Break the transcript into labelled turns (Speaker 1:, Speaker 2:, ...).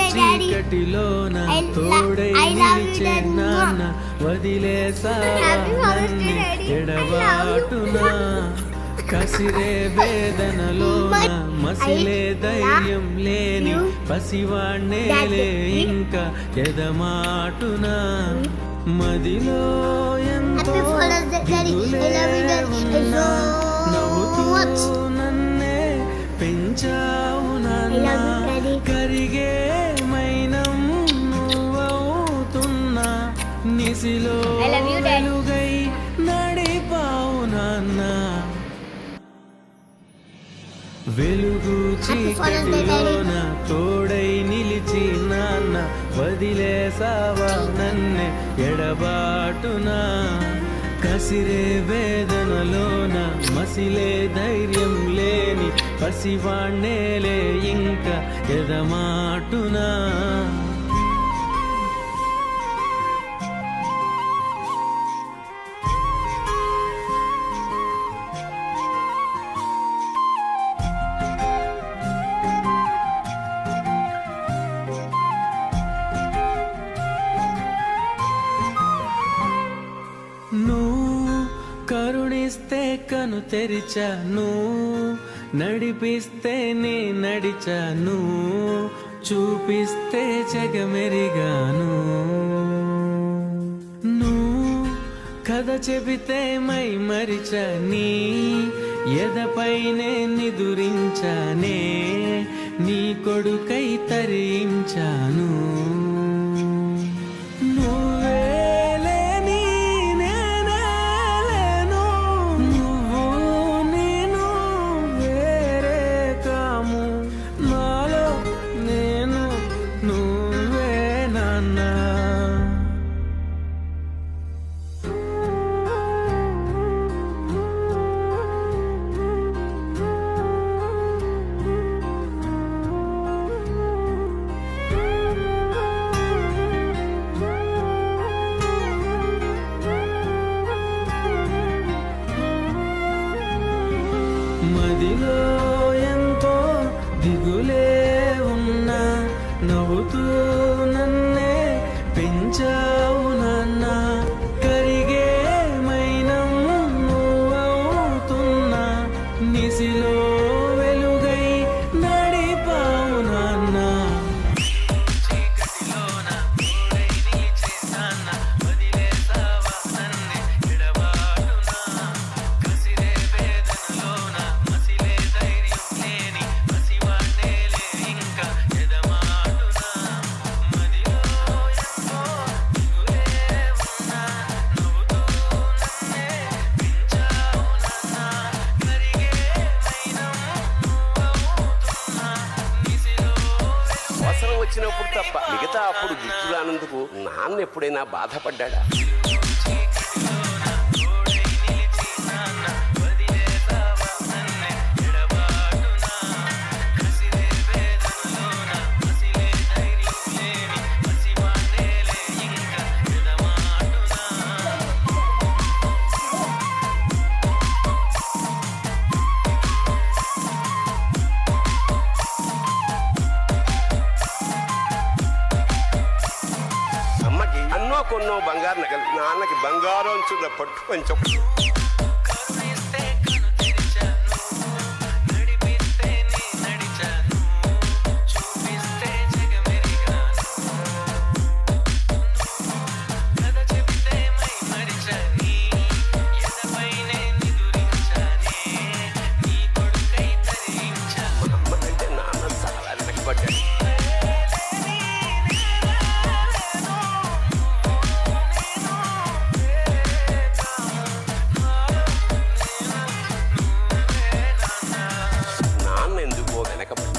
Speaker 1: చీకటిలోన తోడై నిలిచే నాన్న వదిలేసావా నన్ను ఎడబాటునా కసిరే వేదనలోన మసిలే ధైర్యం లేని పసివాణ్ణేలే ఇంకా ఎదమాటునా మదిలో ఎంతో దిగులే ఉన్నా నవ్వుతూ నన్నే పెంచావు నాన్న కరిగే మైనం నువ్వవుతున్నా నిసిలో వెలుగై నడిపావు నాన్న వెలుగు చీకటిలోన తోడై నిలిచి నాన్న వదిలేసావా నన్నే ఎడబాటునా కసిరే వేదనలోన మసిలే ధైర్యం లేని పసివాణ్ణేలే ఇంకా ఎదమాటునా నువ్వు కరుణిస్తే కను తెరిచాను నడిపిస్తే నే నడిచాను చూపిస్తే జగమెరిగాను నువ్వు కథ చెబితే మై మరిచని ఎదపైనే నిదురించానే నీ కొడుకై తరించాను మదిలో ఎంతో దిగులే ఉన్నా నవ్వుతూ నన్నే పెంచావు నాన్న కరిగే మైనం నువ్వవుతున్నా నిసిలో వెలుగై నడిపావు నాన్న చీకటిలోన తోడై నిలిచే నాన్న వదిలేసావా నన్నే ఎడబాటునా కసిరే వేదనలోన మసిలే ధైర్యం లేని పసివాణ్ణేలే ఇంకా ఎదమాటునా మదిలో ఎంతో దిగులే ఉన్నా నవ్వుతూ నన్నే పెంచావు నాన్న కరిగే మైనం నువ్వవుతున్నా నిసిలో
Speaker 2: అవసరం వచ్చినప్పుడు తప్ప మిగతా అప్పుడు గుర్తు రానందుకు నాన్న ఎప్పుడైనా బాధపడ్డా? అమ్మకి అన్నో కొన్నో బంగారు నగలు, నాన్నకి బంగారు అంచుల పట్టు కొంచెం అమ్మకంటే నాన్న చాలా వెనకబడ్డాడు. నాన్న ఎందుకో వెనకబడ్డాడు.